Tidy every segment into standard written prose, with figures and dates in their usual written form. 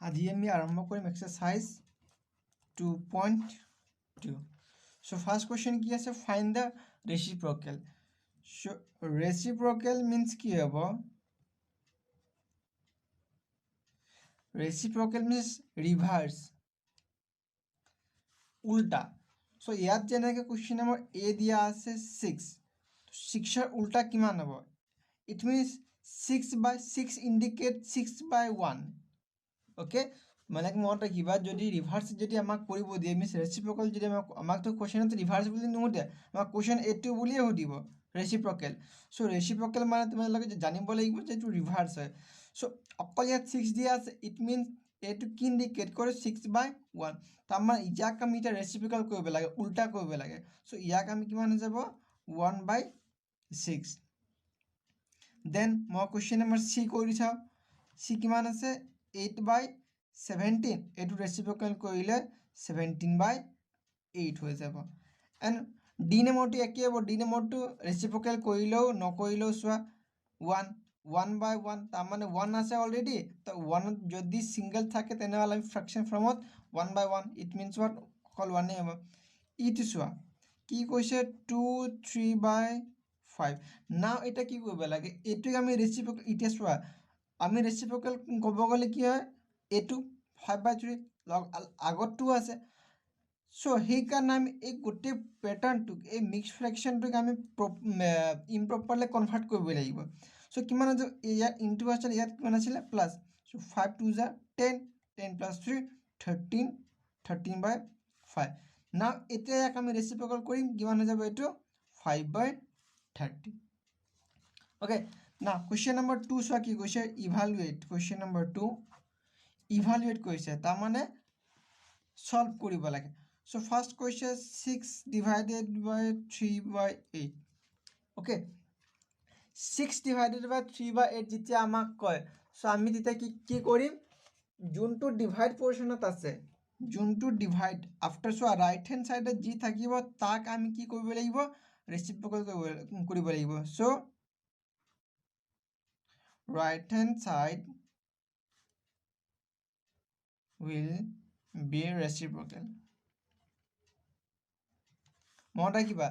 আজি আমি আৰম্ভ কৰিম এক্সাৰসাইজ 2.2. So first question কি আছে, find the reciprocal. So reciprocal means কি হ'ব? Reciprocal means reverse, উল্টা. So ইয়াত যেনেকৈ question number A দিয়া আছে 6, 6 ৰ উল্টা কিমান হ'ব? It means 6/6 indicate 6/1. Okay, মানে মনত ৰাখিবা যদি ৰিভাৰ্স যদি আমাক কৰিব দিয়ে মিন্স ৰেচিপ্ৰকেল যদি আমাকতো কুৱেশ্যনত ৰিভাৰ্স বুলি নুসুধে, আমাক কুৱেশ্যন এইটো বুলিয়ে সুধিব ৰেচিপ্ৰকেল. চ' ৰেচিপ্ৰকেল মানে তোমালোকে জানিব লাগিব যে এইটো ৰিভাৰ্স হয়. চ' অকল ইয়াত 6 দিয়া আছে, ইট মিনছ এইটো কি ইণ্ডিকেট কৰে 6/1. তাৰমানে ইয়াক আমি এতিয়া ৰেচিপ্ৰকেল কৰিব লাগে, উল্টা কৰিব লাগে. চ' ইয়াক আমি কিমান হৈ যাব 1/6. দেন মই কুৱেশ্যন নম্বৰ চি কৰি চাওঁ. চি কিমান আছে 8/17. এইটো ৰেচিপ্ৰকেল কৰিলে 17/8 হৈ যাব. এণ্ড ডি নম্বৰটো একেই হ'ব. ডি নম্বৰটো ৰেচিপ্ৰকেল কৰিলেও নকৰিলেও চোৱা 1/1 তাৰমানে 1 আছে অলৰেডি. তো 1ত যদি ছিংগল থাকে তেনেহ'লে আমি ফ্ৰেকশ্যন ফৰ্মত 1/1, ইট মিনছ হোৱাট, অকল 1 হ'ব. ইটো চোৱা কি কৈছে 2 3/5. নাও এটা কি কৰিব লাগে, এইটোক আমি ৰেচিপ্ৰকেল, এতিয়া চোৱা আমি ৰেচিপ্ৰকেল ক'ব গ'লে কি হয়, এইটো 5/3 আগত 2 আছে. চ' সেইকাৰণে আমি এই গোটেই পেটাৰ্ণটোক, এই মিক্স ফ্ৰেকশ্যনটোক আমি ইমপ্ৰপাৰলি কনভাৰ্ট কৰিব লাগিব. চ' কিমান আছে, ইয়াত ইনটু আছিলে, ইয়াত কিমান আছিলে প্লাছ. চ' 5 2 10, 10 + 3 13, 13/5. নাও এতিয়া ইয়াক আমি ৰেচিপ্ৰকেল কৰিম, কিমান হৈ যাব এইটো 5/30. অ'কে, না কুৱেশ্যন নম্বৰ 2 চোৱা কি কৈছে, ইভালুৱেট. কুৱেশ্যন নম্বৰ 2 ইভালুৱেট কৰিছে, তাৰমানে সলভ কৰিব লাগে. চ' ফাৰ্ষ্ট কৈছে 6/3/8. অ'কে, 6/3/8 যেতিয়া আমাক কয়, চ' আমি তেতিয়া কি কৰিম, যোনটো ডিভাইড পৰ্চনত আছে, যোনটো ডিভাইড আফটাৰ চোৱা ৰাইট হেণ্ড চাইডত যি থাকিব তাক আমি কি কৰিব লাগিব, ৰেচিপ্ৰকেল কৰিব লাগিব. চ' right hand side will be reciprocal. মনত ৰাখিবা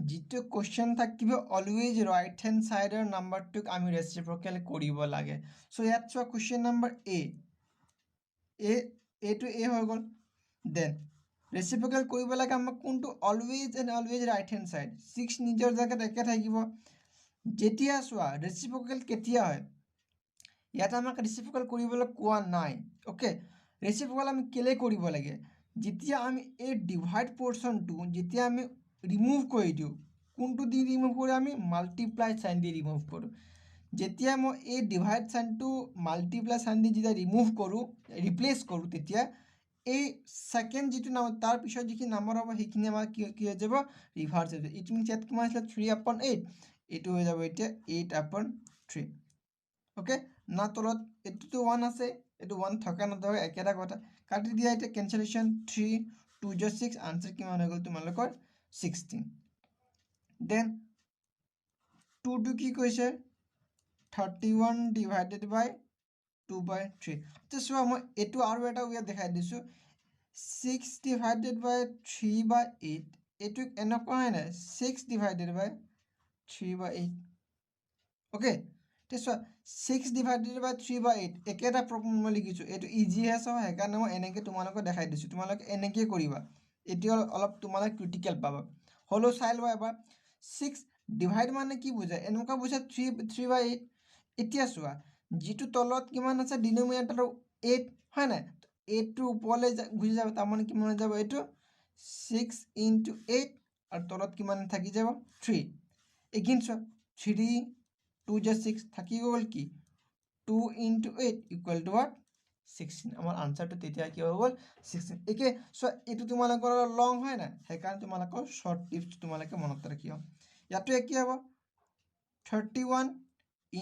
যিটো কুৱেশ্যন থাকিব অলৱেজ ৰাইট হেণ্ড চাইডৰ নাম্বাৰটোক আমি ৰেচিপ্ৰকেল কৰিব লাগে. চ' ইয়াত চোৱা কুৱেশ্যন নম্বৰ এইটো এ হৈ গ'ল. দেন ৰেচিপ্ৰকেল কৰিব লাগে আমাক কোনটো, always and always right hand side. 6 নিজৰ জেগাত একে থাকিব. যেতিয়া চোৱা ৰেচিপ্ৰকেল কেতিয়া হয়, ইয়াত আমাক ৰেচিপ্ৰকেল কৰিবলৈ কোৱা নাই. অ'কে, ৰেচিপ্ৰকেল আমি কেলৈ কৰিব লাগে, যেতিয়া আমি এই ডিভাইড পৰ্চনটো যেতিয়া আমি ৰিমুভ কৰি দিওঁ, কোনটো দি ৰিমুভ কৰোঁ, আমি মাল্টিপ্লাই চাইন দি ৰিমুভ কৰোঁ. যেতিয়া মই এই ডিভাইড চাইনটো মাল্টিপ্লাই চাইন দি যেতিয়া ৰিমুভ কৰোঁ, ৰিপ্লেচ কৰোঁ, তেতিয়া এই ছেকেণ্ড যিটো নাম্বাৰ তাৰ পিছত যিখিনি নাম্বাৰ হ'ব সেইখিনি আমাৰ কি হৈ যাব, ৰিভাৰ্চ হৈ যাব. ইট মিনছ ইয়াত কিমান আছিলে 3/8, এইটো হৈ যাব এতিয়া 8/3. অ'কে, না তলত এইটোতো 1 আছে, এইটো 1 থকা নথকা একেটা কথা, কাটি দিয়া এতিয়া কেঞ্চেলেশ্যন. 3 2 6, আনচাৰ কিমান হৈ গ'ল তোমালোকৰ 16. দেন 2টো কি কৈছে 31/2/3. চোৱা মই এইটো আৰু এটা ৱেত দেখাই দিছোঁ, 6/3/8. এইটো এনেকুৱা হয় নাই 6/3/8. অ'কে, চোৱা 6/3/8 একেটা প্ৰব্লেম মই লিখিছোঁ, এইটো ইজিহে চাওঁ, সেইকাৰণে মই এনেকৈ তোমালোকক দেখাই দিছোঁ. তোমালোকে এনেকৈ কৰিবা, এইটো অলপ তোমালোকে ক্ৰিটিকেল পাবা, হ'লেও চাই লোৱা এবাৰ. 6 ডিভাইড মানে কি বুজায়, এনেকুৱা বুজায় 3/8. এতিয়া চোৱা যিটো তলত কিমান আছে ডিনমিনেটৰ 8 হয় নাই, 8টোৰ ওপৰলৈ গুচি যাব, তাৰমানে কিমান হৈ যাব এইটো 6 × 8 আৰু তলত কিমান থাকি যাব 3. এগেইন চোৱা 3 2 6 থাকি গ'ল কি 2 × 8 ইকুৱেল টু হোৱাট 16. আমাৰ আনচাৰটো তেতিয়া কি হৈ গ'ল 16. একে চোৱা এইটো তোমালোকৰ লং হয় নাই, সেইকাৰণে তোমালোকৰ শ্বৰ্ট টিপছ তোমালোকে মনত ৰাখিবা. ইয়াতো একে হ'ব 31 ×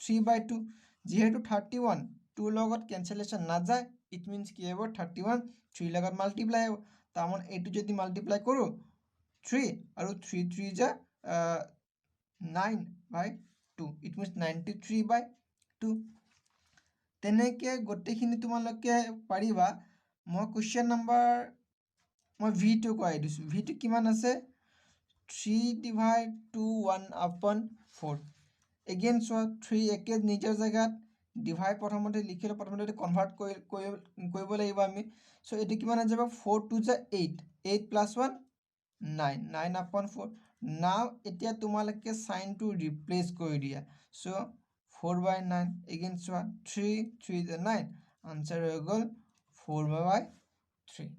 3/2. যিহেতু 31 2ৰ লগত কেঞ্চেলেশ্যন নাযায়, ইট মিনছ কি হ'ব 31 3 লগত মাল্টিপ্লাই হ'ব, তাৰমানে এইটো যদি মাল্টিপ্লাই কৰোঁ 3 আৰু 3 3 9/2, ইট মিনছ 93/2. তেনেকৈ গোটেইখিনি তোমালোকে পাৰিবা মই কুৱেশ্যন নম্বৰ মই ভিটো কৰাই দিছোঁ ভিটো কিমান আছে 3/2 এগেইন চোৱা 3 একে নিজৰ জেগাত ডিভাইড প্ৰথমতে লিখিলোঁ প্ৰথমতে কনভাৰ্ট কৰিব লাগিব আমি চ' এইটো কিমান হৈ যাব 4 2 = 8 8 + 1 9 9/4 নাও এতিয়া তোমালোকে চাইনটো ৰিপ্লেচ কৰি দিয়া চ' 4/9 এগেইন চোৱা 3 3 = 9 আনচাৰ হৈ গ'ল 4/3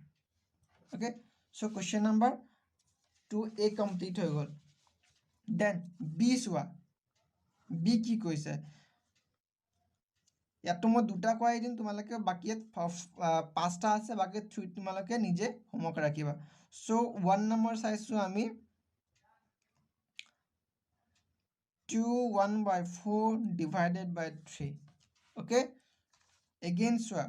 okay so question number 2a complete হৈ গ'ল then b চোৱা b কি কৈছে ইয়াতো মই দুটা কৰাই দিম তোমালোকে বাকি পাঁচটা আছে বাকি 3 তোমালোকে নিজে হোমৱৰ্ক ৰাখিবা so 1 নম্বৰ চাইছো আমি 2 1/4 divided by 3 okay again চোৱা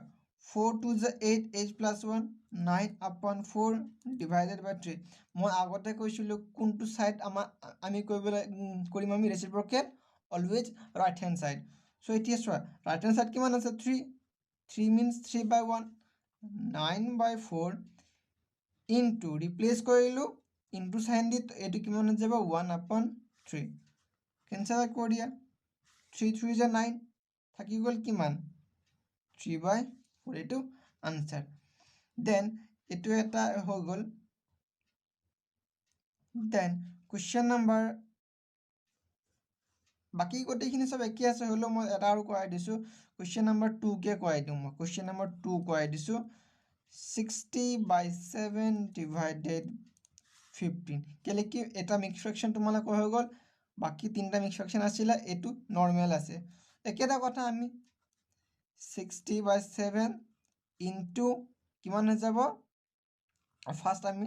4 2 = 8 8 + 1 9/4 divided by 3 মই আগতে কৈছিলো কোনটো সাইড আমি কৰিম আমি reciprocal always right hand side so এতিয়া চোৱা ৰাইট হ্যান্ড সাইড কিমান আছে 3 3 means 3/1 9/4 into replace কৰিলো into সাইন দি এটো কিমান হৈ যাব 1/3 কেনসেল কৰি দিয়া 3 3 = 9 থাকি গ'ল কিমান 3/4 এটো আনসার then এটো এটা হৈ গ'ল then question number বাকি গোটেইখিনি সব একে আছে হলো মই এটা আৰু কৰাই দিছো question number 2 কে কৰাই দিম মই question number 2 কৰাই দিছো 60/7 divided 15 কেলে কি এটা মিক্স ফ্ৰেকশন তোমালোকৰ হৈ গ'ল বাকি তিনটা মিক্স ফ্ৰেকশন আছিল এটো নরমাল আছে একেটা কথা আমি 60/7 into কিমান হৈ যাব ফার্স্ট আমি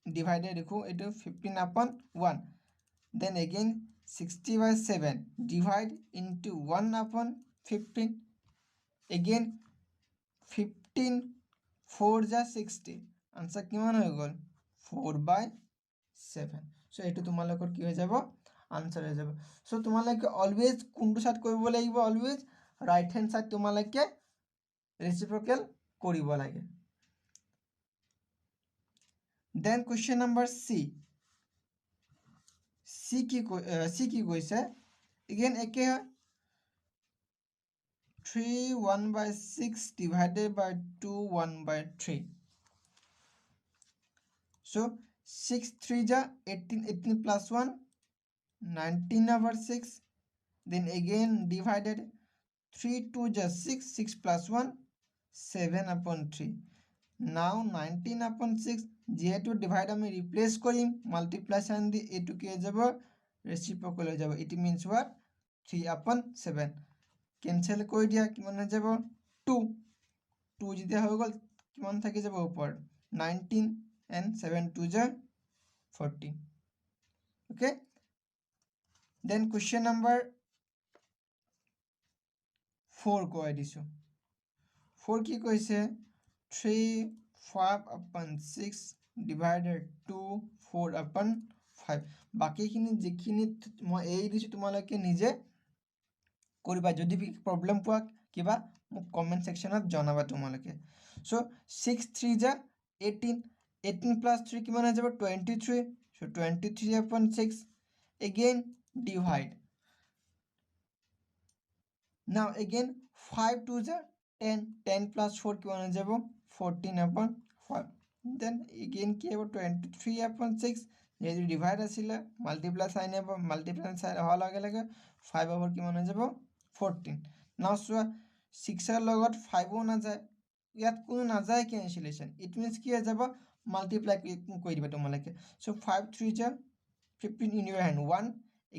ডিভাইডেড লিখো এটো 15/1 then again 60/7 divide into 1/15 again 15 4 = 60 answer কিমান হৈ গ'ল 4/7 সো এটো তোমালোকৰ কি হৈ যাব আনসাৰ হৈ যাব সো তোমালোকে অলৱেজ কোনটো সাইড কৰিব লাগিব অলৱেজ ৰাইট হ্যান্ড সাইড তোমালোকে ৰেচিপ্ৰকেল কৰিব লাগে then question number c c কি কৈছে again একে 3 1/6 divided by 2 1/3 so 6 3 = 18 18 + 1 19/6 then again divided 3 2 = 6 6 + 1 7/3 now 19/6 যেহেতু ডিভাইড আমি রিপ্লেস করিম মাল্টিপ্লিকেশন দি এটু কি হয়ে যাব রেসিপ্রোকাল হয়ে যাব ইট মিন্স হোয়াট 3/7 ক্যান্সেল করে দিয়া কিমান হয়ে যাব 2 2 যেতিয়া হৈ গল কিমান থাকি যাব উপর 19 and 7 2 = 14 okay then question number 4 কৰাই দিছো 4 কি কৈছে 3 5/6 divided 2 4/5 বাকিখিনি যেখিনি মই এই দিছো তোমালোকে নিজে কৰিবা যদি প্ৰবলেম পোৱা কিবা মোক কমেন্ট সেকশনত জনাবা তোমালোকে সো 6 3 = 18 18 + 3 কিমান হৈ যাব 23 so 23/6 again divide now again 5 2 = 10 10 + 4 কিমান হৈ যাব 14/5 then again কি হ'ব 23/6 যেহেতু ডিভাইড আছিলে মাল্টিপ্লাই সাইন হ'ব মাল্টিপ্লাই সাইন হোৱাৰ লগে লগে 5/4 কিমান হৈ যাব 14 নাও চোৱা 6 ৰ লগত 5 ও নাযায় ইয়াত কোনো নাযায় ক্যান্সেলেশন ইট মিন্স কি হৈ যাব মাল্টিপ্লাই কৰি দিবা তোমালোকে so 5 3 = 15 in your hand 1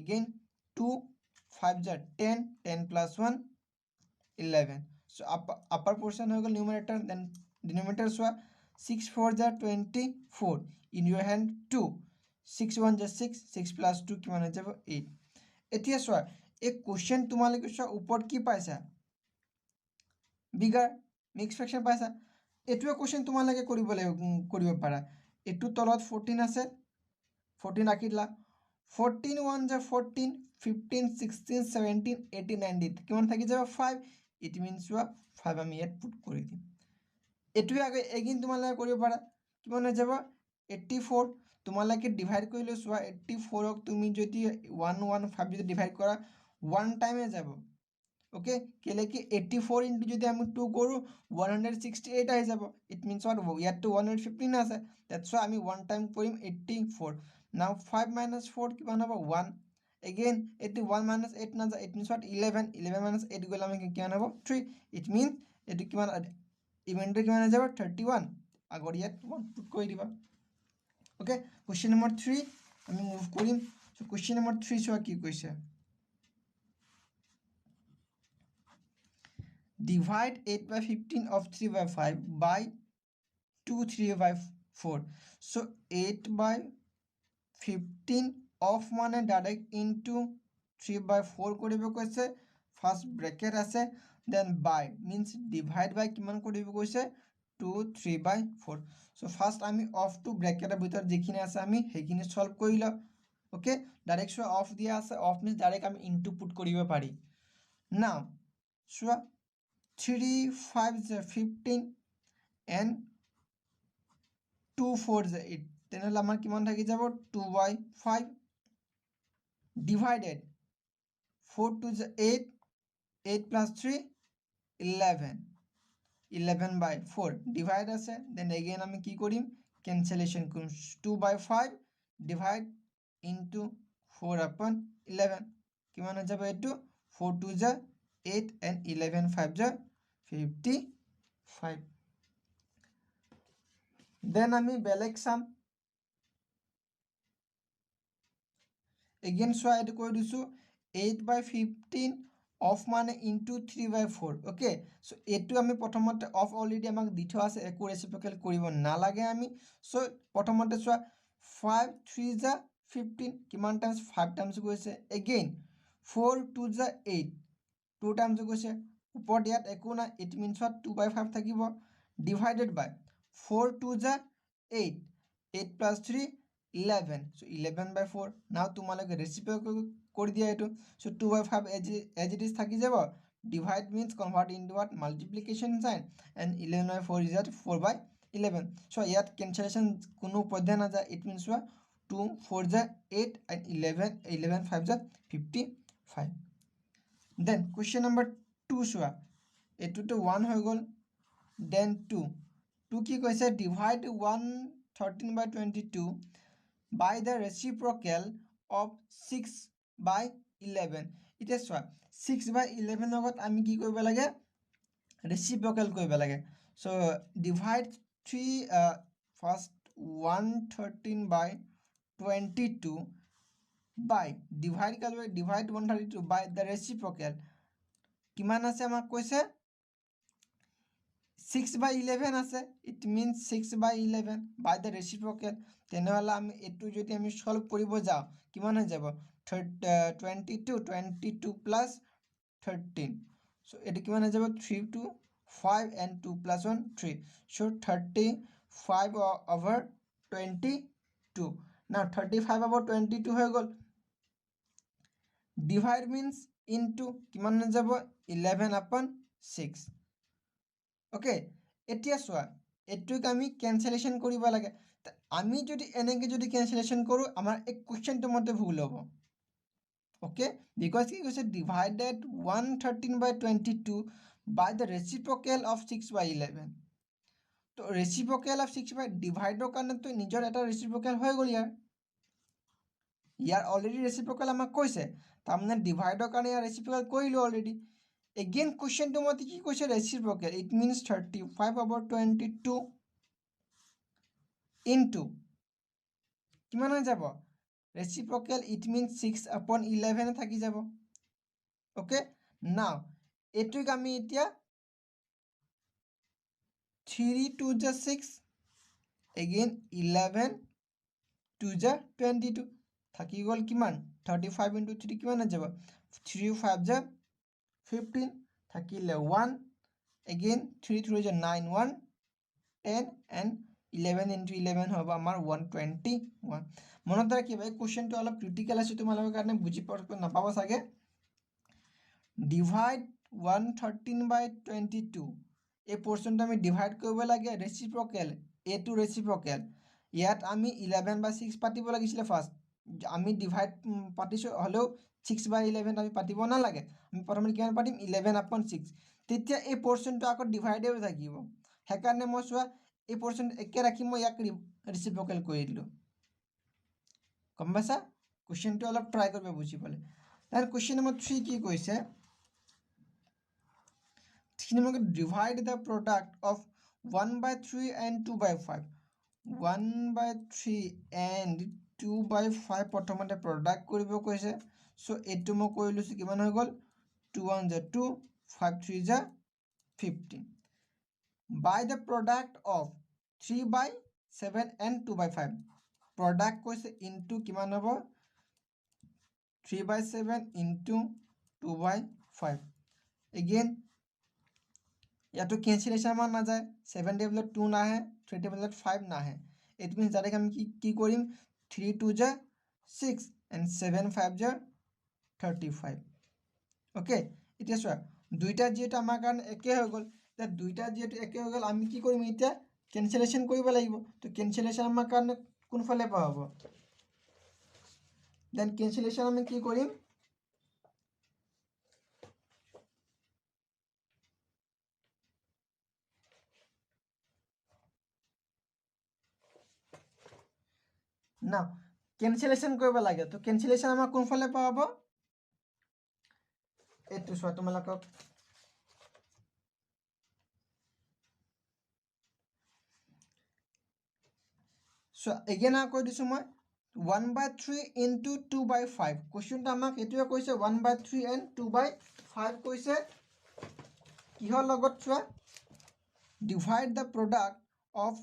again 2 5 = 10 10 + 1 11 so upper portion হৈ গল numerator then denominator চোৱা 6 4 = 24 in your hand 2 6 1 = 6 6 + 2 কিমান হৈ যাব 8 এতিয়া চোৱা এই কোশ্চেন তোমালোকে চোৱা ওপৰত কি পাইছা বিগাৰ মিক্স ফ্ৰেকশন পাইছা এটুৱে কোশ্চেন তোমালোকে কৰিব পাৰা এটু তলত 14 আছে 14 ৰাখি দিলা 14 1 = 14 15 16 17 18 19 কিমান থাকি যাব 5 ইট মিনছ চোৱা 5 আমি ইয়াত পুট কৰি দিম এইটোৱে আগে এগেইন তোমালোকে কৰিব পাৰা কিমান হৈ যাব 84 তোমালোকে ডিভাইড কৰিলে চোৱা 84ক তুমি যদি 115 যদি ডিভাইড কৰা 1 টাইমে যাব ওকে কেলে কি 84 ইনটু যদি আমি 2 কৰো 168 আহি যাব ইট মিনছ হোৱাট ইয়াতটো 115 আছে দ্যাটছ হোৱাই আমি 1 টাইম কৰিম 84 নাও 5 minus 4 কিমান হ'ব 1 again 81 minus 8 না যায় ইট মিনছ হোৱাট 11 11 minus 8 গলে আমি কিমান হ'ব 3 ইট মিনছ এটো কিমান ইভেন্টটো কিমান হৈ যাব 31 আগৰ ইয়াত 1 পুট কৰি দিবা ওকে কোৱেশ্চন নম্বৰ 3 আমি মুভ কৰিম সো কোৱেশ্চন নম্বৰ 3 চোৱা কি কৈছে divide 8 by 15 of 3 by 5 by 2 3 by 4 so 8 by 15 of মানে direct into 3 by 4 কৰিব কৈছে ফাৰ্স্ট ব্ৰ্যাকেট আছে then by means divide by কিমান কৰিব কৈছে 2 3 by 4 so first আমি of to ব্র্যাকেটের ভিতর যেখিনি আছে আমি হেখিনি সলভ কৰি লও ওকে ডাইৰেক্ট সো অফ দিয়া আছে অফ মিন্স ডাইৰেক্ট আমি ইনটু পুট কৰিব পাৰি নাও সো 3 5 is 15 and 2 4 is 8 তেনেহলে আমাৰ কিমান থাকি যাব 2 by 5 divided 4 2 is 8 8 plus 3 11 11 by 4 divide আছে then again আমি কি কৰিম cancellation কৰিম 2 by 5 divide into 4 upon 11 কিমান হৈ যাব এটো 4 2 is 8 and 11 5 is 55 then আমি বেলেগ চাম again so এটো কৈ দিছো 8 by 15 অফ মানে into 3 by 4 ওকে সো এটো আমি প্ৰথমতে অফ অলৰেডি আমাক দি থোৱা আছে একো ৰেচিপ্ৰকেল কৰিব নালাগে আমি সো প্ৰথমতে চোৱা 5 3 is 15 কিমান টাইমস 5 টাইমস গৈছে again 4 2 is 8 2 টাইমস গৈছে ওপৰত ইয়াত একো না ইট মিন্স 2 by 5 থাকিব divided by 4 2 is 8 8 plus 3 11 so 11 by 4 now তোমালোকে ৰেচিপ্ৰকেল কৰি দিয়া এটো so 2 by 5 as it is থাকি যাব divide means convert into what multiplication sign and 11 by 4 is at 4 by 11 so ইয়াত cancellation কোনো পদ্ধতি না যায় it means 2 4 is 8 and 11 11 5 is 55 then question number 2 চোৱা এটো তো 1 হৈ গল then 2 2 কি কৈছে divide 113 by 22 by the reciprocal of 6 by 11 ইতে চোৱা 6 by 11 লগত আমি কি কৰিব লাগে reciprocal কৰিব লাগে so divide 3 first 113 by 22 by divide কৰিব divide 132 by the reciprocal কিমান আছে আমাক কৈছে 6 by 11 আছে it means 6 by 11 by the reciprocal তেনেহলে আমি এটো যদি আমি সলভ কৰিব যাও কিমান হৈ যাব 22 plus 13 so এটো কিমান হৈ যাব 3 to 5 and 2 plus 1 3 so 35 over 22 now 35 over 22 হৈ গল divide means into কিমান হৈ যাব 11 upon 6 ওকে এতিয়া চোৱা এটুক আমি ক্যান্সেলেশন কৰিব লাগে আমি যদি এনেকে যদি ক্যান্সেলেশন কৰো আমাৰ এক কোৱেশ্চনটো মতে ভুল হ'ব ওকে বিকজ কি কৈছে divided 113 by 22 by the reciprocal of 6 by 11 তো reciprocal of 6 by divideৰ কাৰণে তো নিজৰ এটা reciprocal হৈ গল ইয়াৰ অলৰেডি reciprocal আমাক কৈছে তাৰমানে divideৰ কাৰণে ইয়াৰ reciprocal কৰিলো already again question to mate ki koise reciprocal it means 35 over 22 into kiman hoy jabo reciprocal it means 6 upon 11 thaki jabo okay now etuk ami etia 3 2 is 6 again 11 2 is 22 thaki gol kiman 35 into 3 kiman hoy jabo 3 5 is 15 থাকিলে 1 again 3 3 is 9 1 10 and 11 into 11 হ'ব আমাৰ 121 মনত ৰাখিবা এই কোৱেশ্চনটো অলপ ক্ৰিটিক্যাল আছে তোমালোকৰ কাৰণে বুজি নাপাব চাগে divide 113/22 এই পোৰ্চনটো আমি ডিভাইড কৰিব লাগে ৰেচিপ্ৰকেল এটো ৰেচিপ্ৰকেল ইয়াত আমি 11/6 পাতিব লাগিছিলে ফাৰ্ষ্ট আমি ডিভাইড পাতিছোঁ হ'লেও 6/11 আমি পাতিব নালাগে আমি প্ৰথমে কিমান পাতিম 11/6 তেতিয়া এই পোৰ্চনটো আকৌ ডিভাইডে হৈ থাকিব সেইকাৰণে মই চোৱা এই পোৰ্চন একে ৰাখি মই ইয়াক ৰেচিপ্ৰকেল কৰি দিলোঁ গম পাইছা কুৱেশ্যনটো অলপ ট্ৰাই কৰিব বুজিবলৈ দেন কুৱেশ্যন নম্বৰ 3 কি কৈছে divide the product of 1/3 and 2/5 1/3 and 2/5 প্ৰথমতে প্ৰডাক্ট কৰিব কৈছে সো এইটো মই কৰি লৈছো কিমান হৈ গ'ল 2 1 * 2 5 3 * 15 by the product of 3/7 and 2/5 product কৈছে into কিমান হ'ব 3/7 into 2/5 again ইয়াতো কেঞ্চেলেশ্যন মান না যায় 7 টেবলত 2 নাহে 3 টেবলত 5 নাহে ইট মিন্স ডাইৰেক্ট আমি কি কৰিম 3 2 * 6 and 7 5 * 35 ওকে এতিয়া চোৱা দুইটা যেটো আমাৰ কাৰণে একে হৈ গ'ল তে দুইটা যেটো একে হৈ গ'ল আমি কি কৰিম এতিয়া কেঞ্চেলেশ্যন কৰিব লাগিব তো কেঞ্চেলেশ্যন আমাৰ কাৰণে কোনফালে পা হ'ব দেন কেঞ্চেলেশ্যন আমি কি কৰিম না কেঞ্চেলেশ্যন কৰিব লাগে তো কেঞ্চেলেশ্যন আমাৰ কোনফালে পা হ'ব এইটো চোৱা তোমালোকক সো এগেইন কৈ দিছোঁ মই 1/3 into 2/5 কুৱেশ্যনটো আমাক এইটোৱে কৈছে 1/3 and 2/5 কৈছে কিহৰ লগত চোৱা divide the product of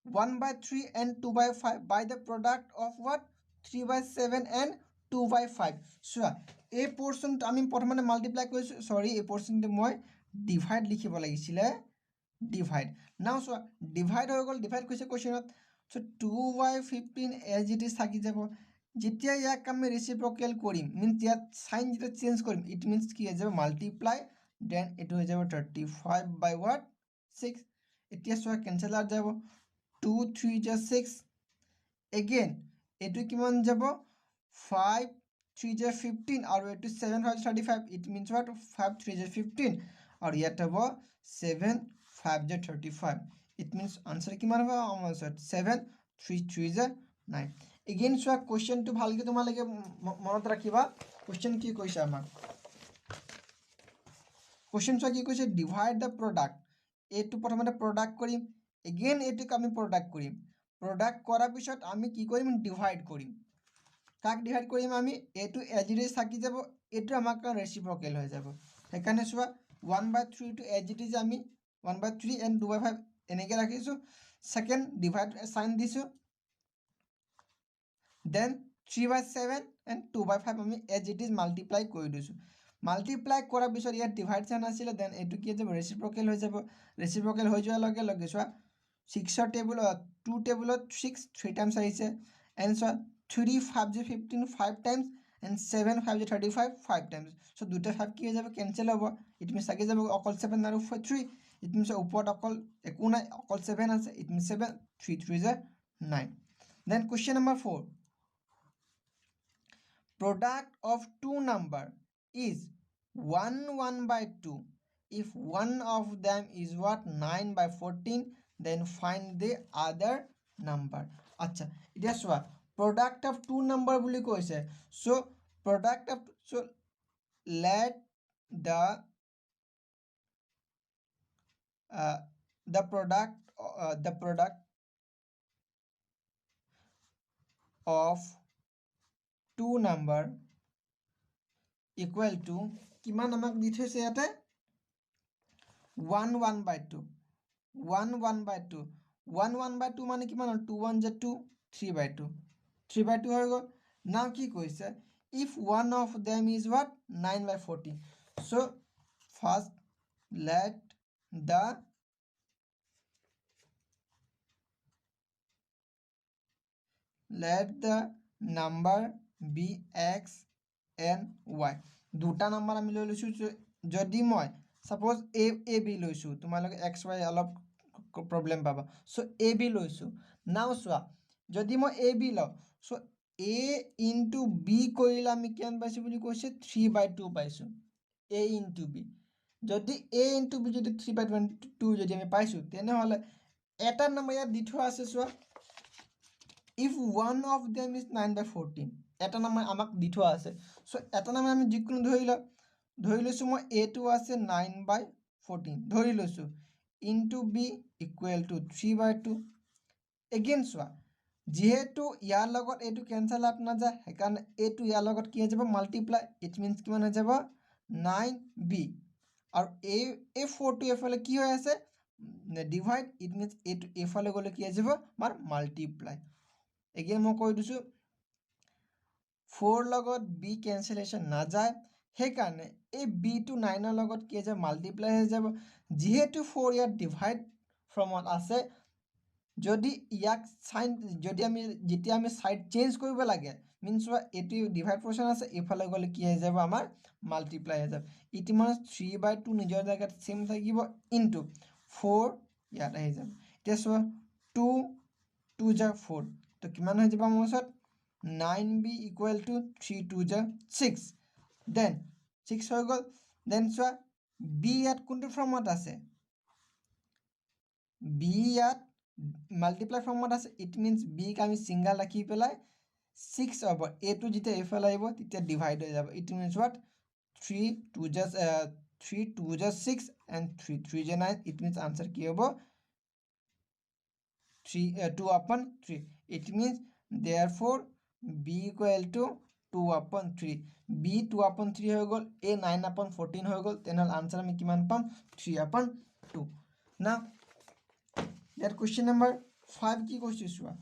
1/3 and 2/5 by the product of what 3/7 and 2/5 চোৱা এই পোৰ্চনটো আমি প্ৰথমতে মাল্টিপ্লাই কৰিছোঁ সৰি এই পোৰ্চনটো মই ডিভাইড লিখিব লাগিছিলে ডিভাইড নাও চোৱা ডিভাইড হৈ গ'ল ডিভাইড কৈছে কুৱেশ্যনত সো 2/15 এজ ইট ইজ থাকি যাব যেতিয়া ইয়াক আমি ৰেচিপ্ৰকেল কৰিম মিন্স ইয়াত সাইন যেটা চেঞ্জ কৰিম ইট মিন্স কি হৈ যাব মাল্টিপ্লাই দেন এটো হৈ যাব 35/what 6 এতিয়া চোৱা কেনসেল আউট যাব 2 3 * 6 এগেইন এটো কিমান যাব 5 3 * 15 আৰু এটো 7 5 35 ইট মিন্স what 5 3 * 15 আৰু ইয়াত হ'ব 7 5 * 35 ইট মিন্স আনসাৰ কিমান হ'ব আমাৰ 7 3 3 * 9 এগেইন চোৱা কোৱেশ্চনটো ভালকে তোমালোকে মনত ৰাখিবা কোৱেশ্চন কি কৈছে আমাক কোৱেশ্চন চোৱা কি কৈছে ডিভাইড দ্য প্ৰডাক্ট এটো প্ৰথমতে প্ৰডাক্ট কৰিম এগেইন এটোক আমি প্ৰডাক্ট কৰিম প্ৰডাক্ট কৰাৰ পিছত আমি কি কৰিম ডিভাইড কৰিম কাক ডিভাইড কৰিম আমি এটো এজ ইট ইজ থাকি যাব এটো আমাৰ কাৰণে ৰেচিপ্ৰকেল হৈ যাব সেইকাৰণে চোৱা 1/3 টু এজ ইট ইজ আমি 1/3 and 2/5 এনেকৈ ৰাখিছোঁ সেকেন্ড ডিভাইড সাইন দিছোঁ দেন 3/7 and 2/5 আমি এজ ইট ইজ মাল্টিপ্লাই কৰি দিছোঁ মাল্টিপ্লাই কৰাৰ পিছত ইয়াত ডিভাইড সাইন আছিলে দেন এটো কি যাব ৰেচিপ্ৰকেল হৈ যাব ৰেচিপ্ৰকেল হৈ যোৱাৰ লগে লগে চোৱা 6 টেবুল 2 টেবুলত 6 3 টাইমছ আহিছে এণ্ড চোৱা 3 5 * 15 5 টাইমছ and 7 5 * 35 5 টাইমছ সো দুটা 5 কি হৈ যাব কেনসেল হ'ব ইট মিন্স থাকি যাব অকল 7 আৰু 3 ইট মিন্স ওপৰত অকল একো নাই অকল 7 আছে it means 7 3 3 * 9 then question number 4 product of two number is 1 1/2 if one of them is what 9/14 then find the other number আচ্ছা এতিয়া চোৱা product of two number বুলি কৈছে so product of so let the product of two number equal to কিমান আমাক দি থৈছে ইয়াতে 1 1/2 1 1/2 1 1/2 মানে কিমান 2 1 * 2 3/2 3/2 হৈ গ'ল নাও কি কৈছে if one of them is what 9/14 so first let the number be x and y দুটা নাম্বার আমি লৈ লৈছো যদি মই সাপোজ এ বি লৈছোঁ, তোমালোকে এক্স ৱাই অলপ প্ৰব্লেম পাবা। চ' এ বি লৈছোঁ। নাও চোৱা, যদি মই এ বি লওঁ, চ' এ ইনটু বি কৰিলে আমি কিমান পাইছোঁ বুলি কৈছে? 3/2 পাইছোঁ, এ ইনটু বি। যদি এ ইনটু বি যদি 3/2 যদি আমি পাইছোঁ, তেনেহ'লে এটা নম্বৰ ইয়াত দি থোৱা আছে চোৱা, if one of them is 9/14, এটা নম্বৰ আমাক দি থোৱা আছে। চ' এটা নম্বৰ আমি যিকোনো ধৰি লৈছোঁ মই এটো আছে 9/14 ধৰি লৈছোঁ, into b equal to 3/2। Again চোৱা, যিহেতু ইয়াৰ লগত এইটো কেঞ্চেল আউট নাযায়, সেইকাৰণে এইটো ইয়াৰ লগত কি হৈ যাব? মাল্টিপ্লাই। ইট মিনছ কিমান হৈ যাব? 9b। আৰু এই 4টো এইফালে কি হৈ আছে? ডিভাইড। ইট মিনছ এইটো এইফালে গ'লে কি হৈ যাব? আমাৰ মাল্টিপ্লাই। এগেইন মই কৈ দিছোঁ, 4 লগত বি কেঞ্চেলেশ্যন নাযায়, সেইকাৰণে এই বিটো 9ৰ লগত কি হৈ যাব? মাল্টিপ্লাই হৈ যাব। যিহেতু 4 ইয়াত ডিভাইড ফৰ্মত আছে, যদি ইয়াক চাইন যেতিয়া আমি চাইড চেঞ্জ কৰিব লাগে, মিনছ চোৱা এইটো ডিভাইড পৰ্চন আছে, এইফালে গ'লে কি হৈ যাব? আমাৰ মাল্টিপ্লাই হৈ যাব। ইট মিনছ 3/2 নিজৰ জেগাত চেম থাকিব, ইনটু 4 ইয়াত আহি যাব। এতিয়া চোৱা, 2 × 4, তো কিমান হৈ যাব মোৰ ওচৰত? 9b equal to 3 × 6। দেন 6 হৈ গ'ল। দেন চোৱা, বি ইয়াত কোনটো ফৰ্মত আছে? বি ইয়াত মাল্টিপ্লাই ফৰ্মত আছে। ইট মিনছ বিক আমি ছিংগল ৰাখি পেলাই 6 হ'ব, এইটো যেতিয়া এইফালে আহিব তেতিয়া ডিভাইড হৈ যাব। It means what? 3 2 × 6 and 3 3 × 9। It means answer কি হ'ব? 2/3। It means therefore b equal to 2/3। B 2/3 হৈ গ'ল, এ 9/14 হৈ গ'ল, তেনেহ'লে আনচাৰ আমি কিমান পাম? 3/2। না ইয়াত কুৱেশ্যন নম্বৰ 5 কি কৈছে চোৱা,